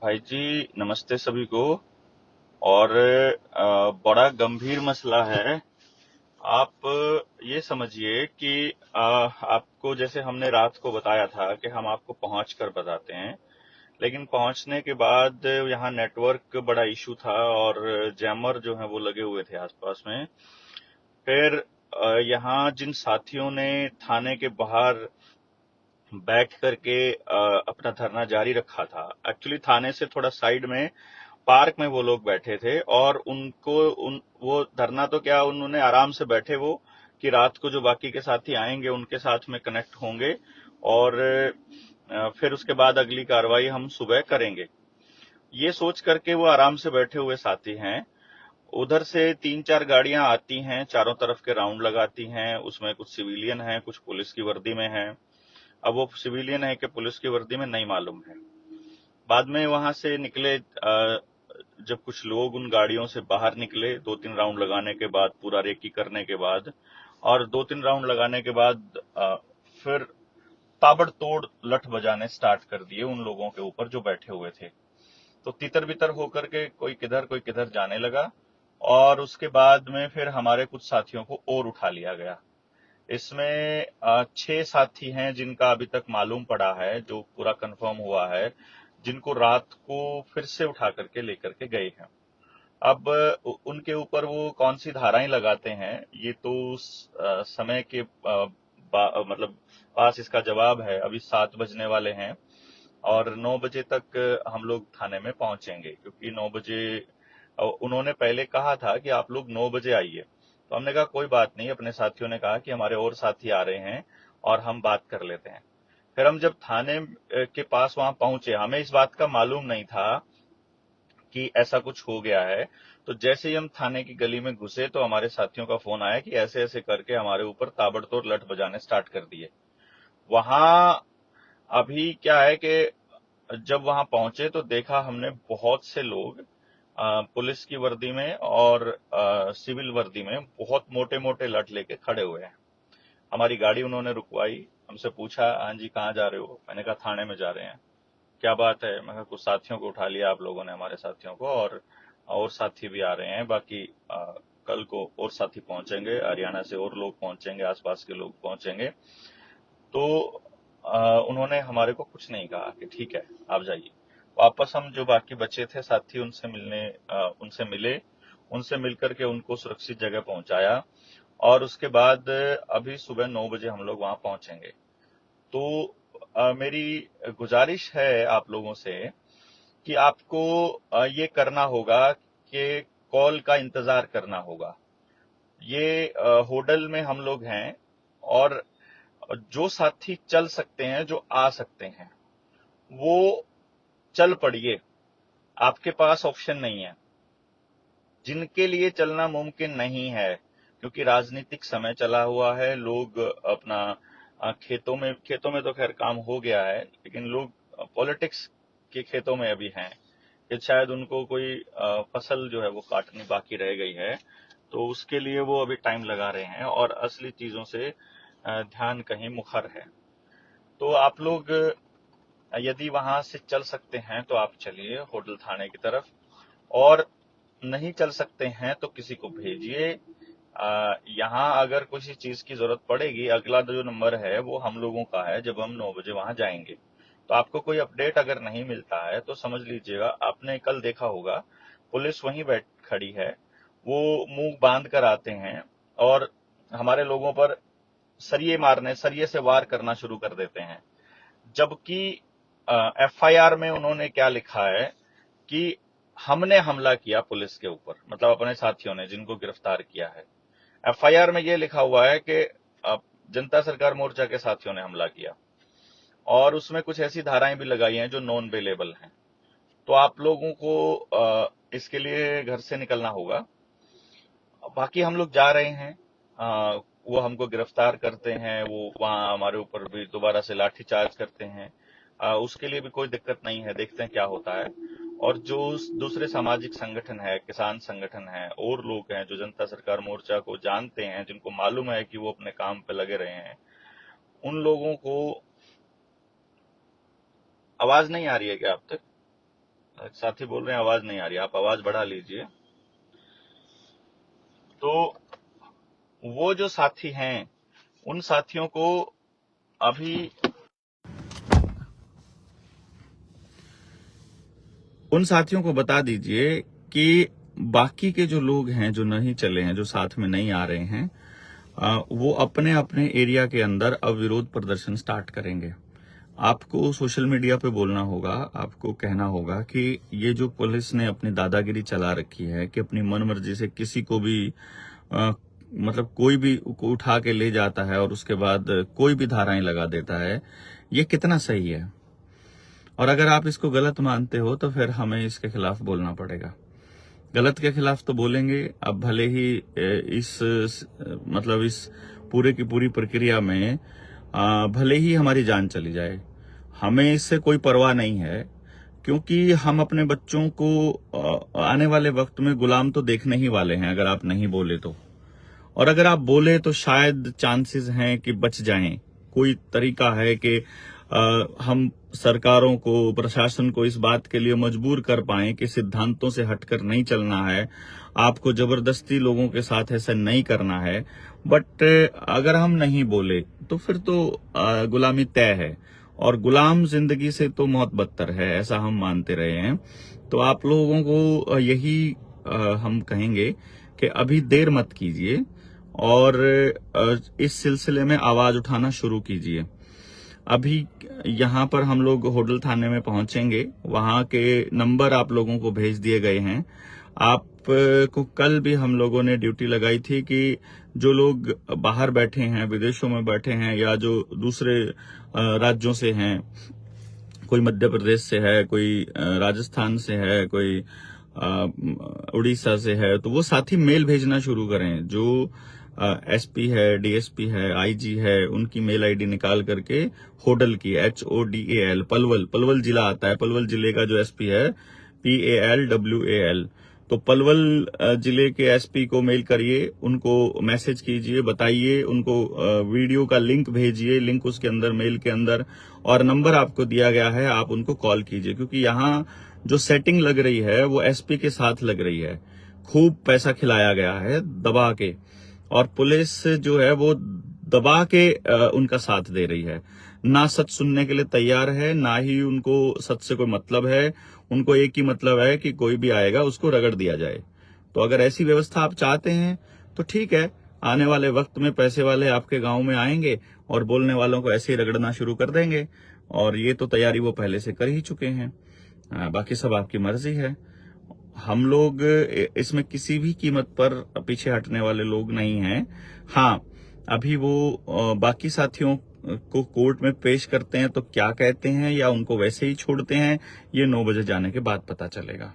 भाई जी नमस्ते सभी को। और बड़ा गंभीर मसला है। आप ये समझिए कि आपको जैसे हमने रात को बताया था कि हम आपको पहुंच कर बताते हैं, लेकिन पहुंचने के बाद यहाँ नेटवर्क बड़ा इशू था और जैमर जो है वो लगे हुए थे आसपास में। फिर यहाँ जिन साथियों ने थाने के बाहर बैठ करके अपना धरना जारी रखा था, एक्चुअली थाने से थोड़ा साइड में पार्क में वो लोग बैठे थे और उनको वो धरना तो क्या, उन्होंने आराम से बैठे वो कि रात को जो बाकी के साथी आएंगे उनके साथ में कनेक्ट होंगे और फिर उसके बाद अगली कार्रवाई हम सुबह करेंगे, ये सोच करके वो आराम से बैठे हुए साथी हैं। उधर से 3-4 गाड़ियां आती हैं, चारों तरफ के राउंड लगाती हैं, उसमें कुछ सिविलियन हैं, कुछ पुलिस की वर्दी में हैं। अब वो सिविलियन है कि पुलिस की वर्दी में नहीं मालूम है। बाद में वहां से निकले, जब कुछ लोग उन गाड़ियों से बाहर निकले 2-3 राउंड लगाने के बाद, पूरा रेकी करने के बाद, और 2-3 राउंड लगाने के बाद फिर ताबड़तोड़ लठ बजाने स्टार्ट कर दिए उन लोगों के ऊपर जो बैठे हुए थे। तो तितर बितर होकर के कोई किधर जाने लगा और उसके बाद में फिर हमारे कुछ साथियों को और उठा लिया गया। इसमें 6 साथी हैं जिनका अभी तक मालूम पड़ा है, जो पूरा कंफर्म हुआ है, जिनको रात को फिर से उठा करके लेकर के गए हैं। अब उनके ऊपर वो कौन सी धाराएं लगाते हैं, ये तो समय के मतलब पास इसका जवाब है। अभी 7 बजने वाले हैं और 9 बजे तक हम लोग थाने में पहुंचेंगे, क्योंकि 9 बजे उन्होंने पहले कहा था कि आप लोग 9 बजे आइए। तो हमने कहा कोई बात नहीं, अपने साथियों ने कहा कि हमारे और साथी आ रहे हैं और हम बात कर लेते हैं। फिर हम जब थाने के पास वहां पहुंचे, हमें इस बात का मालूम नहीं था कि ऐसा कुछ हो गया है। तो जैसे ही हम थाने की गली में घुसे तो हमारे साथियों का फोन आया कि ऐसे ऐसे करके हमारे ऊपर ताबड़तोड़ लठ बजाने स्टार्ट कर दिए। वहां अभी क्या है कि जब वहां पहुंचे तो देखा हमने बहुत से लोग पुलिस की वर्दी में और सिविल वर्दी में बहुत मोटे मोटे लठ लेके खड़े हुए हैं। हमारी गाड़ी उन्होंने रुकवाई, हमसे पूछा हाँ जी कहाँ जा रहे हो, मैंने कहा थाने में जा रहे हैं। क्या बात है, मैं कहा कुछ साथियों को उठा लिया आप लोगों ने, हमारे साथियों को, और साथी भी आ रहे हैं, बाकी कल को और साथी पहुंचेंगे, हरियाणा से और लोग पहुंचेंगे, आसपास के लोग पहुंचेंगे। तो उन्होंने हमारे को कुछ नहीं कहा कि ठीक है आप जाइए। वापस हम जो बाकी बचे थे साथी उनसे मिले, उनसे मिलकर के उनको सुरक्षित जगह पहुंचाया और उसके बाद अभी सुबह 9 बजे हम लोग वहां पहुंचेंगे। तो मेरी गुजारिश है आप लोगों से कि आपको ये करना होगा कि कॉल का इंतजार करना होगा। ये होटल में हम लोग हैं और जो साथी चल सकते हैं, जो आ सकते हैं, वो चल पड़िए। आपके पास ऑप्शन नहीं है। जिनके लिए चलना मुमकिन नहीं है, क्योंकि राजनीतिक समय चला हुआ है, लोग अपना खेतों में तो खैर काम हो गया है, लेकिन लोग पॉलिटिक्स के खेतों में अभी हैं कि शायद उनको कोई फसल जो है वो काटनी बाकी रह गई है, तो उसके लिए वो अभी टाइम लगा रहे हैं और असली चीजों से ध्यान कहीं मुखर है। तो आप लोग यदि वहां से चल सकते हैं तो आप चलिए होटल थाने की तरफ, और नहीं चल सकते हैं तो किसी को भेजिए। यहाँ अगर किसी चीज की जरूरत पड़ेगी, अगला जो नंबर है वो हम लोगों का है जब हम 9 बजे वहां जाएंगे। तो आपको कोई अपडेट अगर नहीं मिलता है तो समझ लीजिएगा, आपने कल देखा होगा पुलिस वहीं बैठ खड़ी है, वो मुंह बांध कर आते हैं और हमारे लोगों पर सरिये से वार करना शुरू कर देते हैं। जबकि एफआईआर में उन्होंने क्या लिखा है कि हमने हमला किया पुलिस के ऊपर, मतलब अपने साथियों ने जिनको गिरफ्तार किया है। एफआईआर में ये लिखा हुआ है कि जनता सरकार मोर्चा के साथियों ने हमला किया, और उसमें कुछ ऐसी धाराएं भी लगाई हैं जो नॉन बेलेबल हैं। तो आप लोगों को इसके लिए घर से निकलना होगा। बाकी हम लोग जा रहे हैं, वो हमको गिरफ्तार करते हैं, वो वहां हमारे ऊपर भी दोबारा से लाठी चार्ज करते हैं, उसके लिए भी कोई दिक्कत नहीं है, देखते हैं क्या होता है। और जो दूसरे सामाजिक संगठन है, किसान संगठन है, और लोग हैं जो जनता सरकार मोर्चा को जानते हैं, जिनको मालूम है कि वो अपने काम पे लगे रहे हैं, उन लोगों को आवाज नहीं आ रही है क्या आप तक? साथी बोल रहे हैं आवाज नहीं आ रही, आप आवाज बढ़ा लीजिए। तो वो जो साथी हैं, उन साथियों को अभी उन साथियों को बता दीजिए कि बाकी के जो लोग हैं, जो नहीं चले हैं, जो साथ में नहीं आ रहे हैं, वो अपने अपने एरिया के अंदर अविरोध प्रदर्शन स्टार्ट करेंगे। आपको सोशल मीडिया पे बोलना होगा, आपको कहना होगा कि ये जो पुलिस ने अपनी दादागिरी चला रखी है कि अपनी मनमर्जी से किसी को भी मतलब कोई भी को उठा के ले जाता है और उसके बाद कोई भी धाराएं लगा देता है, ये कितना सही है। और अगर आप इसको गलत मानते हो तो फिर हमें इसके खिलाफ बोलना पड़ेगा। गलत के खिलाफ तो बोलेंगे। अब भले ही इस पूरे की पूरी प्रक्रिया में भले ही हमारी जान चली जाए, हमें इससे कोई परवाह नहीं है, क्योंकि हम अपने बच्चों को आने वाले वक्त में गुलाम तो देखने ही वाले हैं अगर आप नहीं बोले तो। और अगर आप बोले तो शायद चांसेस हैं कि बच जाएं। कोई तरीका है कि हम सरकारों को, प्रशासन को इस बात के लिए मजबूर कर पाएं कि सिद्धांतों से हटकर नहीं चलना है, आपको जबरदस्ती लोगों के साथ ऐसा नहीं करना है। बट अगर हम नहीं बोले तो फिर तो गुलामी तय है, और गुलाम जिंदगी से तो मौत बदतर है, ऐसा हम मानते रहे हैं। तो आप लोगों को यही हम कहेंगे कि अभी देर मत कीजिए और इस सिलसिले में आवाज उठाना शुरू कीजिए। अभी यहाँ पर हम लोग होडल थाने में पहुंचेंगे, वहां के नंबर आप लोगों को भेज दिए गए हैं। आप को कल भी हम लोगों ने ड्यूटी लगाई थी कि जो लोग बाहर बैठे हैं, विदेशों में बैठे हैं, या जो दूसरे राज्यों से हैं, कोई मध्य प्रदेश से है, कोई राजस्थान से है, कोई उड़ीसा से है, तो वो साथी मेल भेजना शुरू करें। जो एसपी है, डीएसपी है, आईजी है, उनकी मेल आईडी निकाल करके होडल की, HODAL, पलवल जिला आता है, पलवल जिले का जो एसपी है PALWAL, तो पलवल जिले के एसपी को मेल करिए, उनको मैसेज कीजिए, बताइए, उनको वीडियो का लिंक भेजिए, लिंक उसके अंदर, मेल के अंदर, और नंबर आपको दिया गया है, आप उनको कॉल कीजिए। क्योंकि यहाँ जो सेटिंग लग रही है वो एसपी के साथ लग रही है, खूब पैसा खिलाया गया है दबा के, और पुलिस जो है वो दबा के उनका साथ दे रही है, ना सच सुनने के लिए तैयार है, ना ही उनको सच से कोई मतलब है। उनको एक ही मतलब है कि कोई भी आएगा उसको रगड़ दिया जाए। तो अगर ऐसी व्यवस्था आप चाहते हैं तो ठीक है, आने वाले वक्त में पैसे वाले आपके गांव में आएंगे और बोलने वालों को ऐसे ही रगड़ना शुरू कर देंगे, और ये तो तैयारी वो पहले से कर ही चुके हैं। बाकी सब आपकी मर्जी है। हम लोग इसमें किसी भी कीमत पर पीछे हटने वाले लोग नहीं हैं। हाँ, अभी वो बाकी साथियों को कोर्ट में पेश करते हैं तो क्या कहते हैं, या उनको वैसे ही छोड़ते हैं, ये 9 बजे जाने के बाद पता चलेगा।